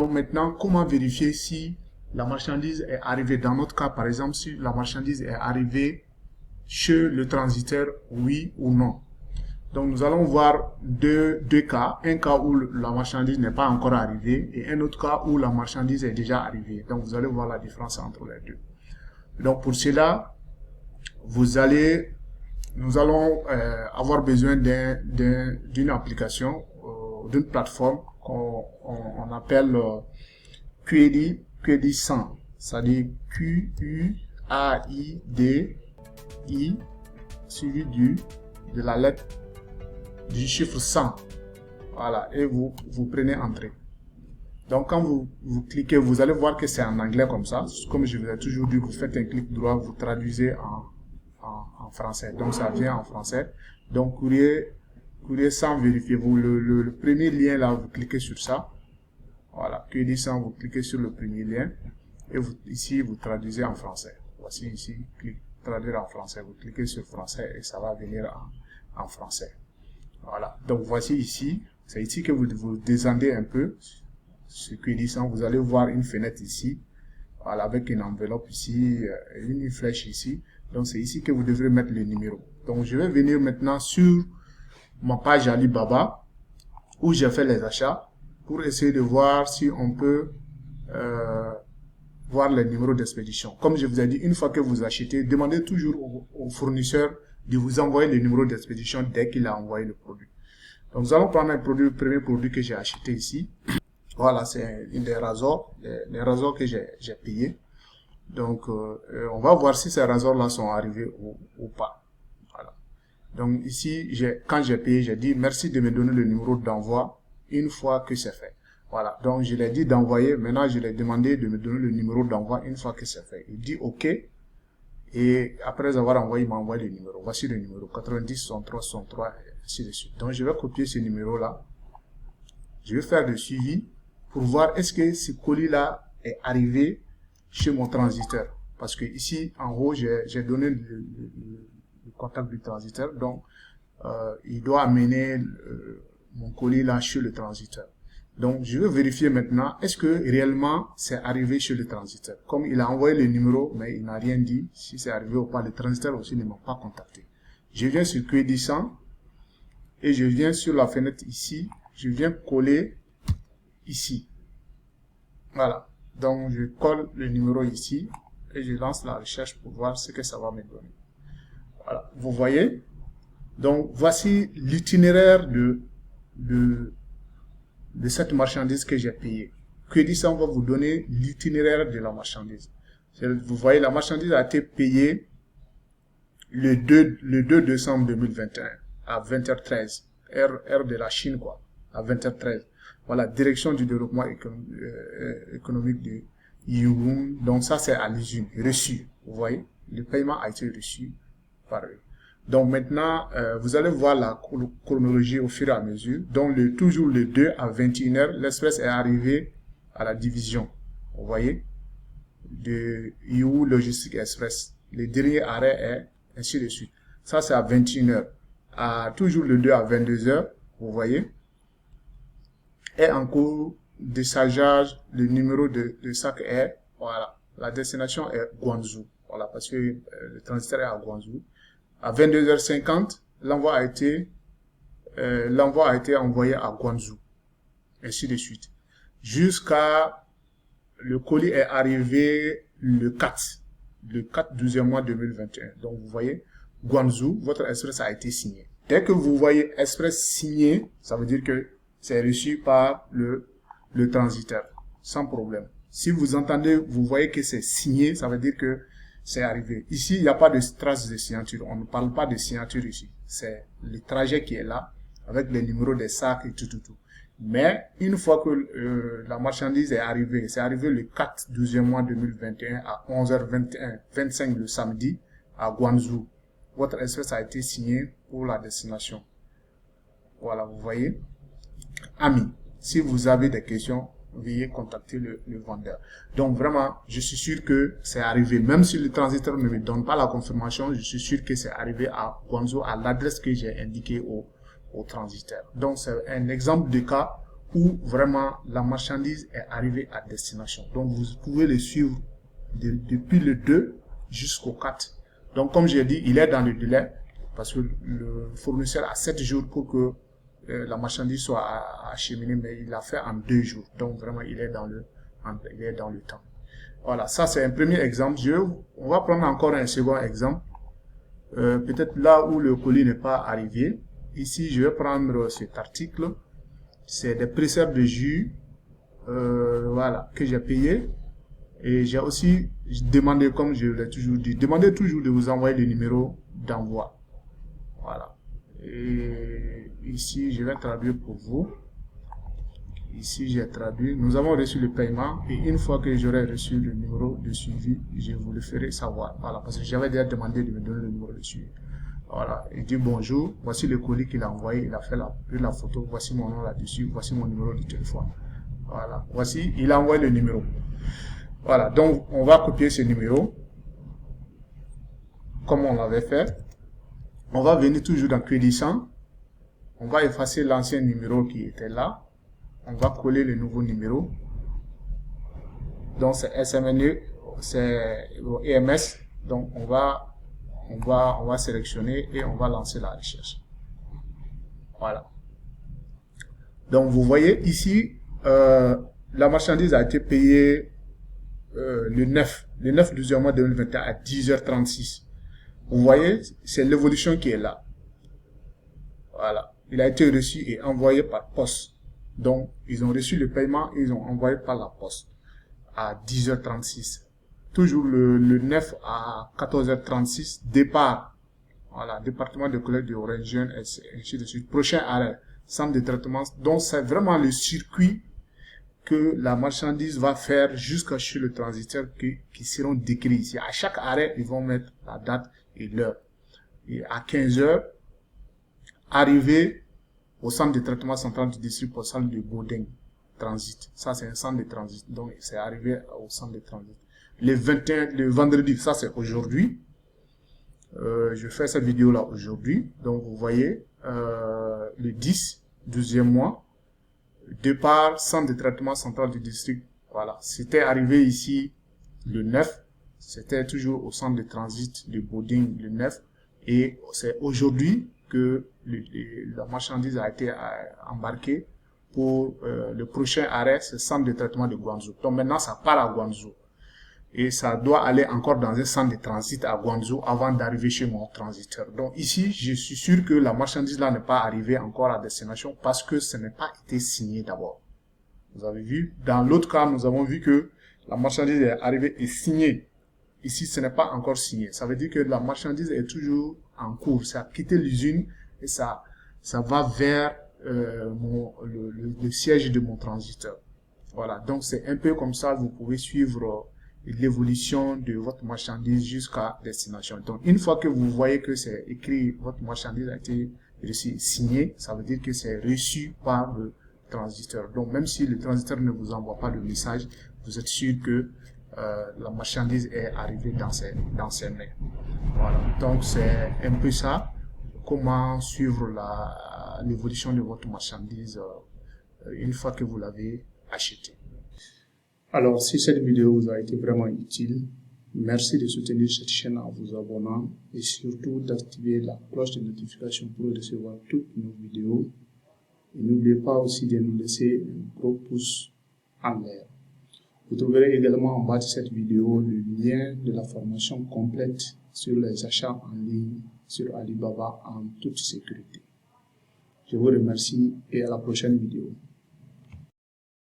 Donc maintenant, comment vérifier si la marchandise est arrivée? Dans notre cas, par exemple, si la marchandise est arrivée chez le transiteur, oui ou non. Donc nous allons voir deux cas. Un cas où la marchandise n'est pas encore arrivée et un autre cas où la marchandise est déjà arrivée. Donc vous allez voir la différence entre les deux. Donc pour cela, nous allons avoir besoin d'une application, d'une plateforme qu'on appelle QAID 100. C'est-à-dire QUAIDI suivi de la lettre du chiffre 100. Voilà, et vous prenez entrée. Donc quand vous cliquez, vous allez voir que c'est en anglais comme ça. Comme je vous ai toujours dit, vous faites un clic droit, vous traduisez en français. Donc ça vient en français. Donc courrier sans vérifier. Le premier lien là, vous cliquez sur ça. Voilà, QD 100, vous cliquez sur le premier lien. Et ici, vous traduisez en français. Voici ici, traduire en français. Vous cliquez sur français et ça va venir en français. Voilà, donc voici ici, c'est ici que vous descendez un peu, ce qui dit ça, vous allez voir une fenêtre ici, voilà, avec une enveloppe ici, une flèche ici, donc c'est ici que vous devrez mettre le numéro. Donc je vais venir maintenant sur ma page Alibaba, où j'ai fait les achats, pour essayer de voir si on peut voir les numéros d'expédition. Comme je vous ai dit, une fois que vous achetez, demandez toujours au fournisseur de vous envoyer le numéro d'expédition dès qu'il a envoyé le produit. Donc nous allons prendre le premier produit que j'ai acheté ici. Voilà, c'est une des rasoirs, les rasoirs que j'ai payé. Donc on va voir si ces rasoirs là sont arrivés ou pas. Voilà. Donc ici, quand j'ai payé, j'ai dit merci de me donner le numéro d'envoi une fois que c'est fait. Voilà, donc je l'ai dit d'envoyer, maintenant je l'ai demandé de me donner le numéro d'envoi une fois que c'est fait. Il dit OK. Et après avoir envoyé, il m'a envoyé le numéro. Voici le numéro 90 63 63 et ainsi de suite. Donc je vais copier ce numéro là. Je vais faire le suivi pour voir est-ce que ce colis là est arrivé chez mon transiteur. Parce que ici en haut j'ai donné le contact du transiteur. Donc il doit amener mon colis là chez le transiteur. Donc, je vais vérifier maintenant, est-ce que réellement c'est arrivé chez le transiteur? Comme il a envoyé le numéro, mais il n'a rien dit, si c'est arrivé ou pas, le transiteur aussi ne m'a pas contacté. Je viens sur QD 100 et je viens sur la fenêtre ici, je viens coller ici. Voilà. Donc, je colle le numéro ici et je lance la recherche pour voir ce que ça va me donner. Voilà. Vous voyez? Donc, voici l'itinéraire de cette marchandise que j'ai payée. QD 100 va vous donner l'itinéraire de la marchandise. Vous voyez, la marchandise a été payée le 2 décembre 2021 à 20h13, heure de la Chine, quoi, à 20h13. Voilà, direction du développement économique de Yulun. Donc ça, c'est à l'usine, reçu. Vous voyez, le paiement a été reçu par eux. Donc maintenant, vous allez voir la chronologie au fur et à mesure. Donc toujours le 2 à 21h, l'Express est arrivé à la division. Vous voyez, de You Logistique Express. Le dernier arrêt est ainsi de suite. Ça, c'est à 21h. Toujours le 2 à 22h, vous voyez. Et en cours de chargeage, le numéro de sac est, voilà. La destination est Guangzhou. Voilà, parce que le transiteur est à Guangzhou. À 22h50, l'envoi a été envoyé à Guangzhou. Ainsi de suite. Jusqu'à le colis est arrivé le 12e mois 2021. Donc vous voyez, Guangzhou, votre express a été signé. Dès que vous voyez express signé, ça veut dire que c'est reçu par le transiteur, sans problème. Si vous entendez, vous voyez que c'est signé, ça veut dire que c'est arrivé. Ici, il n'y a pas de trace de signature. On ne parle pas de signature ici. C'est le trajet qui est là, avec les numéros des sacs et tout. Mais, une fois que la marchandise est arrivée, c'est arrivé le 12e mois 2021 à 11h25 le samedi à Guangzhou. Votre espèce a été signé pour la destination. Voilà, vous voyez. Amis, si vous avez des questions, veuillez contacter le vendeur. Donc vraiment, je suis sûr que c'est arrivé. Même si le transiteur ne me donne pas la confirmation, je suis sûr que c'est arrivé à Guangzhou, à l'adresse que j'ai indiquée au transiteur. Donc c'est un exemple de cas où vraiment la marchandise est arrivée à destination. Donc, vous pouvez le suivre depuis le 2 jusqu'au 4. Donc, comme j'ai dit, il est dans le délai parce que le fournisseur a 7 jours pour que la marchandise soit acheminée, mais il l'a fait en 2 jours. Donc, vraiment, il est dans le temps. Voilà, ça c'est un premier exemple. On va prendre encore un second exemple. Peut-être là où le colis n'est pas arrivé. Ici, je vais prendre cet article. C'est des préceptes de jus, voilà, que j'ai payé. Et j'ai aussi demandé, comme je l'ai toujours dit, demandez toujours de vous envoyer le numéro d'envoi. Voilà. Et ici, je vais traduire pour vous. Ici, j'ai traduit. Nous avons reçu le paiement et une fois que j'aurai reçu le numéro de suivi, je vous le ferai savoir. Voilà, parce que j'avais déjà demandé de me donner le numéro de suivi. Voilà, il dit bonjour, voici le colis qu'il a envoyé, il a fait la photo, voici mon nom là-dessus, voici mon numéro de téléphone. Voilà, voici, il a envoyé le numéro. Voilà, donc on va copier ce numéro, comme on l'avait fait. On va venir toujours dans Crédit-Sans. On va effacer l'ancien numéro qui était là. On va coller le nouveau numéro. Donc c'est SMNE, c'est EMS. Donc on va sélectionner et on va lancer la recherche. Voilà. Donc vous voyez ici, la marchandise a été payée le 9 du mois 2021 à 10h36. Vous voyez, c'est l'évolution qui est là. Voilà. Il a été reçu et envoyé par poste. Donc, ils ont reçu le paiement et ils ont envoyé par la poste à 10h36. Toujours le 9 à 14h36, départ. Voilà, département de collecte de Orange, ainsi de suite. Prochain arrêt, centre de traitement. Donc, c'est vraiment le circuit que la marchandise va faire jusqu'à chez le transiteur qui seront décrits ici. À chaque arrêt, ils vont mettre la date et l'heure. Et à 15h, arrivé au centre de traitement central du district postal de Baudin, transit. Ça, c'est un centre de transit. Donc, c'est arrivé au centre de transit. Le vendredi, ça c'est aujourd'hui. Je fais cette vidéo là aujourd'hui. Donc, vous voyez, le 10, 12e mois, départ, centre de traitement central du district. Voilà. C'était arrivé ici le 9. C'était toujours au centre de transit de Baudin le 9. Et c'est aujourd'hui que la marchandise a été embarquée pour le prochain arrêt, c'est le centre de traitement de Guangzhou. Donc maintenant, ça part à Guangzhou. Et ça doit aller encore dans un centre de transit à Guangzhou avant d'arriver chez mon transiteur. Donc ici, je suis sûr que la marchandise là n'est pas arrivée encore à destination parce que ce n'est pas été signé d'abord. Vous avez vu, dans l'autre cas, nous avons vu que la marchandise est arrivée et signée. Ici, ce n'est pas encore signé. Ça veut dire que la marchandise est toujours en cours. Ça a quitté l'usine et ça va vers le siège de mon transiteur. Voilà, donc c'est un peu comme ça, vous pouvez suivre l'évolution de votre marchandise jusqu'à destination. Donc, une fois que vous voyez que c'est écrit, votre marchandise a été reçue, signée, ça veut dire que c'est reçu par le transiteur. Donc, même si le transiteur ne vous envoie pas le message, vous êtes sûr que la marchandise est arrivée dans ses mains. Voilà. Donc, c'est un peu ça. Comment suivre l'évolution de votre marchandise une fois que vous l'avez achetée. Alors, si cette vidéo vous a été vraiment utile, merci de soutenir cette chaîne en vous abonnant et surtout d'activer la cloche de notification pour recevoir toutes nos vidéos. Et n'oubliez pas aussi de nous laisser un gros pouce en l'air. Vous trouverez également en bas de cette vidéo le lien de la formation complète sur les achats en ligne sur Alibaba en toute sécurité. Je vous remercie et à la prochaine vidéo.